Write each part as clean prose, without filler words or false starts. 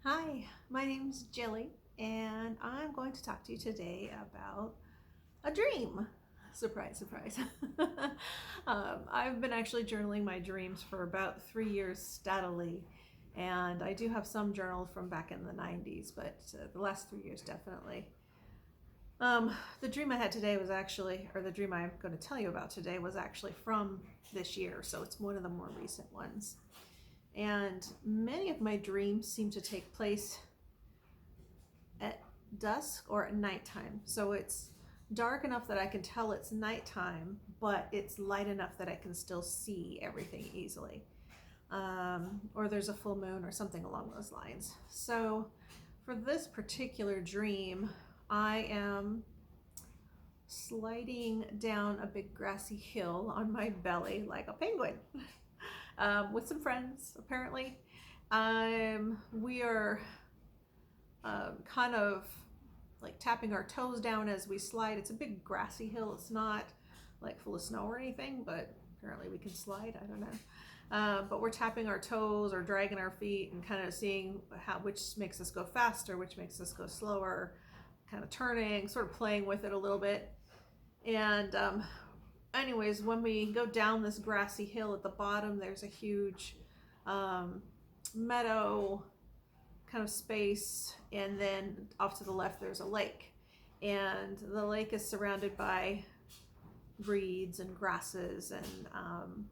Hi, my name's Jilly, and I'm going to talk to you today about a dream. Surprise, surprise. I've been actually journaling my dreams for about 3 years steadily, and I do have some journals from back in the 90s, but the last 3 years definitely. The dream I had today was actually, or the dream I'm going to tell you about today was actually from this year, so it's one of the more recent ones. And many of my dreams seem to take place at dusk or at nighttime. So it's dark enough that I can tell it's nighttime, but it's light enough that I can still see everything easily. Or there's a full moon or something along those lines. So for this particular dream, I am sliding down a big grassy hill on my belly like a penguin with some friends, apparently. We are kind of like tapping our toes down as we slide. It's a big grassy hill. It's not like full of snow or anything, but apparently we can slide. I don't know. But we're tapping our toes or dragging our feet and kind of seeing which makes us go faster, which makes us go slower, kind of turning, sort of playing with it a little bit. And anyways, when we go down this grassy hill at the bottom, there's a huge meadow kind of space, and then off to the left there's a lake, and the lake is surrounded by reeds and grasses and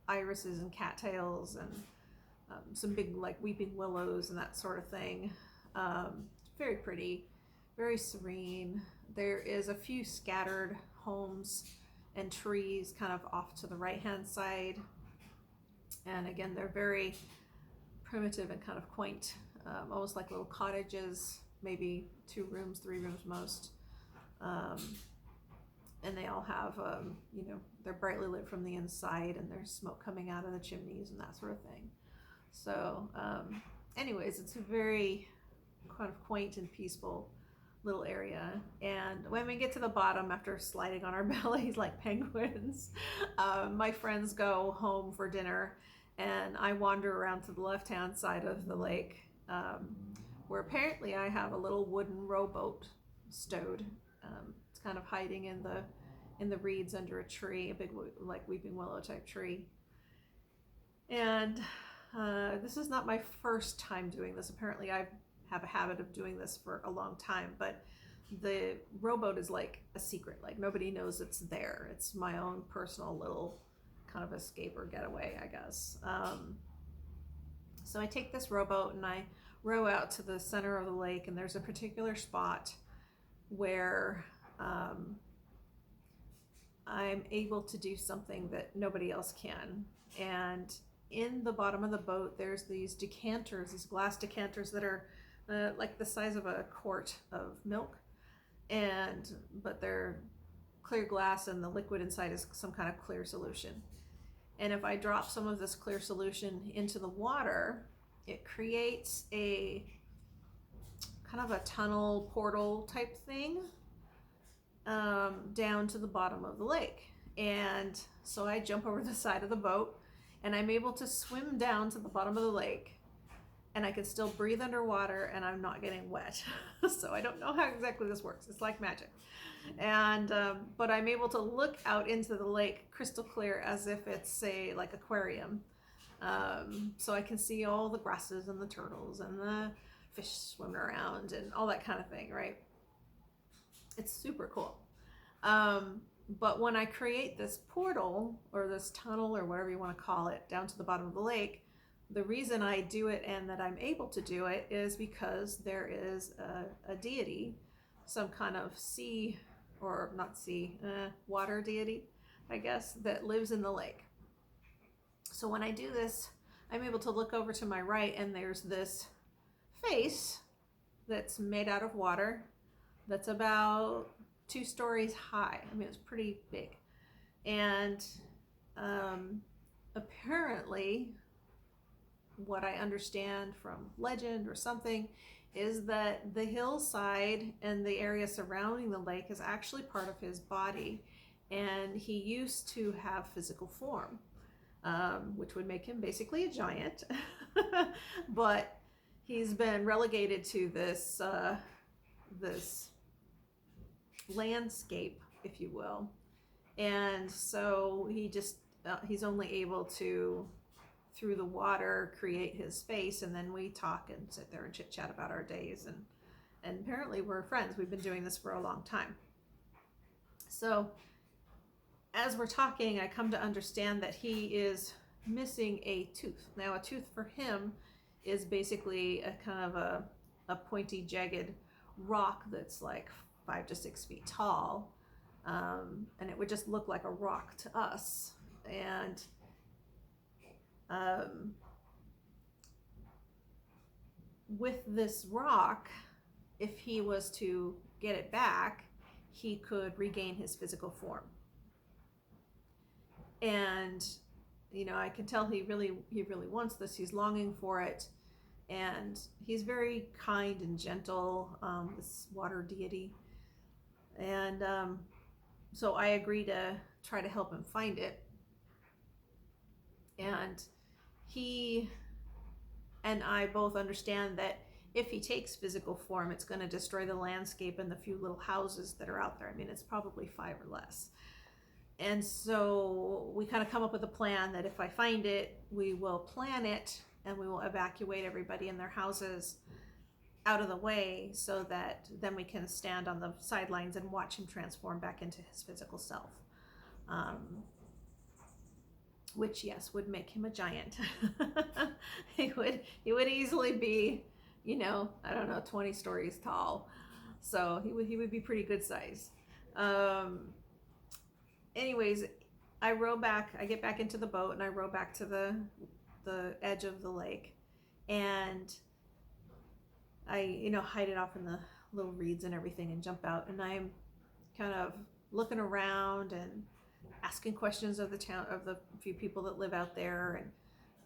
irises and cattails and some big like weeping willows and that sort of thing. Very pretty, very serene. There is a few scattered homes and trees kind of off to the right hand side, and again they're very primitive and kind of quaint, almost like little cottages, maybe 2 rooms, 3 rooms most. And they all have, they're brightly lit from the inside, and there's smoke coming out of the chimneys and that sort of thing. So, anyways, it's a very kind of quaint and peaceful little area. And when we get to the bottom, after sliding on our bellies like penguins, my friends go home for dinner, and I wander around to the left-hand side of the lake, where apparently I have a little wooden rowboat stowed. It's kind of hiding in the reeds under a tree, a big like weeping willow type tree. And this is not my first time doing this. Apparently, I have a habit of doing this for a long time, but the rowboat is like a secret. Like nobody knows it's there. It's my own personal little kind of escape or getaway, I guess. So I take this rowboat and I row out to the center of the lake, and there's a particular spot where I'm able to do something that nobody else can. And in the bottom of the boat, there's these decanters, these glass decanters that are like the size of a quart of milk, but they're clear glass, and the liquid inside is some kind of clear solution. And if I drop some of this clear solution into the water, it creates a kind of a tunnel portal type thing down to the bottom of the lake. And so I jump over the side of the boat, and I'm able to swim down to the bottom of the lake, and I can still breathe underwater, and I'm not getting wet. So I don't know how exactly this works. It's like magic. And but I'm able to look out into the lake crystal clear, as if it's a like aquarium. So I can see all the grasses and the turtles and the fish swimming around and all that kind of thing, right? It's super cool. But when I create this portal or this tunnel or whatever you want to call it down to the bottom of the lake, the reason I do it and that I'm able to do it is because there is a deity, some kind of sea, or not sea, water deity, I guess, that lives in the lake. So when I do this, I'm able to look over to my right, and there's this face that's made out of water that's about 2 stories high. I mean, it's pretty big. And apparently, what I understand from legend or something is that the hillside and the area surrounding the lake is actually part of his body, and he used to have physical form. which would make him basically a giant. But he's been relegated to this landscape, if you will, and so he's only able to, through the water, create his space, and then we talk and sit there and chit chat about our days, and apparently we're friends. We've been doing this for a long time. So as we're talking, I come to understand that he is missing a tooth. Now, a tooth for him is basically a kind of a pointy, jagged rock that's like 5 to 6 feet tall, and it would just look like a rock to us. And with this rock, if he was to get it back, he could regain his physical form. And I can tell he really wants this. He's longing for it, and he's very kind and gentle, this water deity. And so I agree to try to help him find it. And he and I both understand that if he takes physical form, it's going to destroy the landscape and the few little houses that are out there. I mean, it's probably 5 or less. And so we kind of come up with a plan that if I find it, we will plan it and we will evacuate everybody in their houses out of the way, so that then we can stand on the sidelines and watch him transform back into his physical self. Which, yes, would make him a giant. He would easily be, I don't know, 20 stories tall. So he would be pretty good size. Anyways, I get back into the boat and I row back to the edge of the lake, and I, hide it off in the little reeds and everything and jump out, and I'm kind of looking around and asking questions of the town, of the few people that live out there, and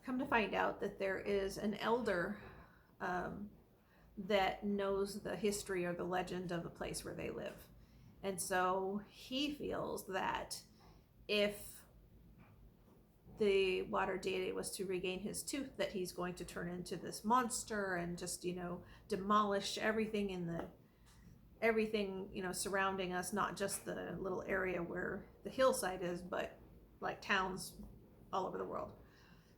come to find out that there is an elder that knows the history or the legend of the place where they live. And so he feels that if the water deity was to regain his tooth, that he's going to turn into this monster and just, demolish everything surrounding us, not just the little area where the hillside is, but like towns all over the world.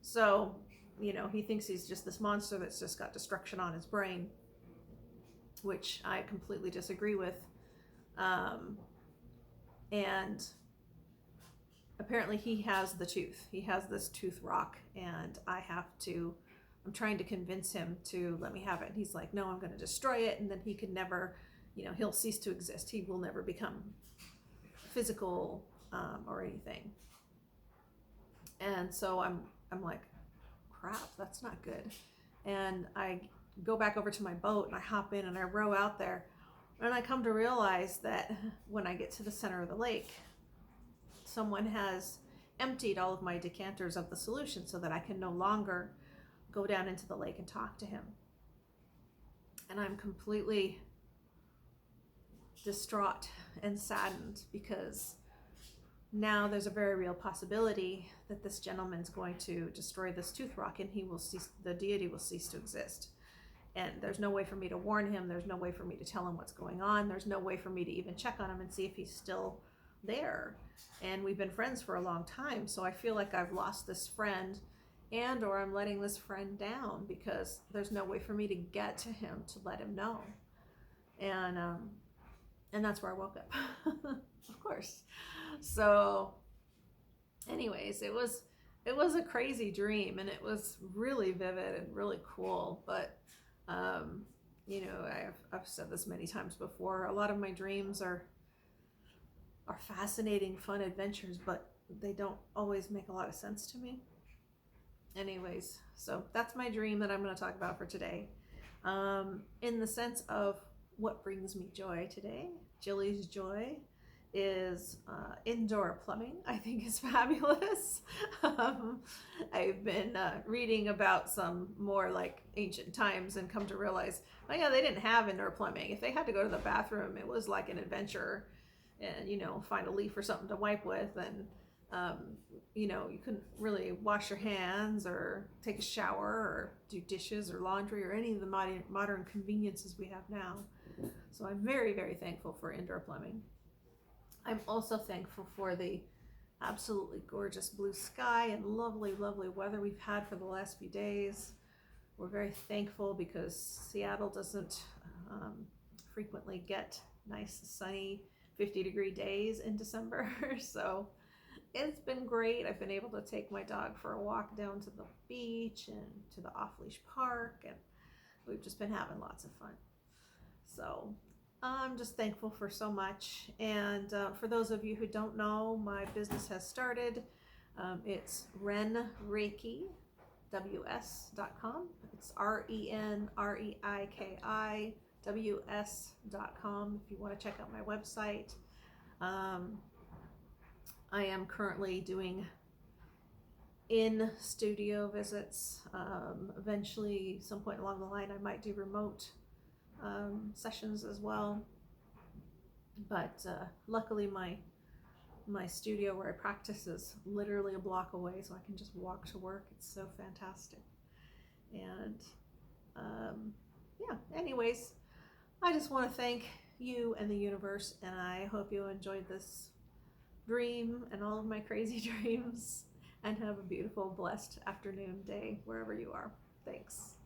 So, he thinks he's just this monster that's just got destruction on his brain, which I completely disagree with. And apparently he has the tooth. He has this tooth rock, and I'm trying to convince him to let me have it. And he's like, no, I'm going to destroy it. And then he can never, he'll cease to exist. He will never become physical, or anything. And so I'm like, crap, that's not good. And I go back over to my boat and I hop in and I row out there. And I come to realize that when I get to the center of the lake, someone has emptied all of my decanters of the solution so that I can no longer go down into the lake and talk to him. And I'm completely distraught and saddened, because now there's a very real possibility that this gentleman's going to destroy this tooth rock, and the deity will cease to exist. And there's no way for me to warn him. There's no way for me to tell him what's going on. There's no way for me to even check on him and see if he's still there. And we've been friends for a long time, so I feel like I've lost this friend, or I'm letting this friend down, because there's no way for me to get to him to let him know. And that's where I woke up, of course. So anyways, it was a crazy dream, and it was really vivid and really cool. But I've said this many times before, a lot of my dreams are fascinating, fun adventures, but they don't always make a lot of sense to me. Anyways, so that's my dream that I'm going to talk about for today. In the sense of what brings me joy today, Jilly's joy is indoor plumbing. I think is fabulous. I've been reading about some more like ancient times and come to realize, oh yeah, they didn't have indoor plumbing. If they had to go to the bathroom, it was like an adventure, and find a leaf or something to wipe with, and um, you couldn't really wash your hands or take a shower or do dishes or laundry or any of the modern conveniences we have now. So I'm very, very thankful for indoor plumbing. I'm also thankful for the absolutely gorgeous blue sky and lovely, lovely weather we've had for the last few days. We're very thankful because Seattle doesn't frequently get nice, sunny 50-degree days in December. So it's been great. I've been able to take my dog for a walk down to the beach and to the off-leash park, and we've just been having lots of fun. So I'm just thankful for so much. And for those of you who don't know, my business has started. It's renreiki.ws.com. It's RENREIKIWS.com if you want to check out my website. I am currently doing in-studio visits. Eventually, some point along the line, I might do remote sessions as well. But luckily, my studio where I practice is literally a block away, so I can just walk to work. It's so fantastic. And yeah, anyways, I just want to thank you and the universe, and I hope you enjoyed this dream and all of my crazy dreams, and have a beautiful, blessed afternoon, day, wherever you are. Thanks.